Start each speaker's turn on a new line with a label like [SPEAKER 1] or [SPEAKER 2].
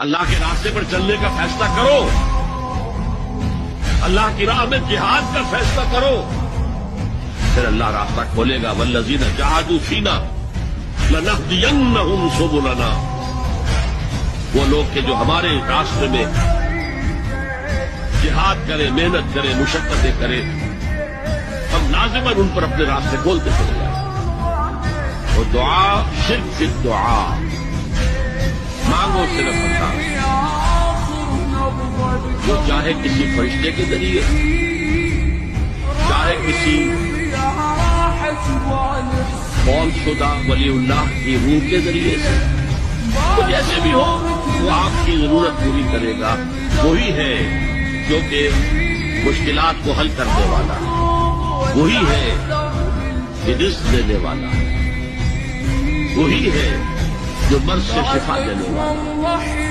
[SPEAKER 1] اللہ کے راستے پر چلنے کا فیصلہ کرو، اللہ کی راہ میں جہاد کا فیصلہ کرو، پھر اللہ راستہ کھولے گا۔ والذین جاہدوا فینا لنہدینہم سبلنا، وہ لوگ کہ جو ہمارے راستے میں جہاد کرے، محنت کرے، مشقتیں کرے، ہم لازماً ان پر اپنے راستے کھولتے چلے جائیں۔ اور دعا شرک فی الدعا، مانگو صرف اللہ، جو چاہے کسی فرشتے کے ذریعے، چاہے کسی قول شدہ ولی اللہ کی روح کے ذریعے سے، تو جیسے بھی ہو وہ آپ کی ضرورت پوری کرے گا۔ وہی ہے جو کہ مشکلات کو حل کرنے والا ہے، وہی ہے کہ رزق دینے والا ہے، وہی ہے جو مرض سے شفا دینے والا ہے۔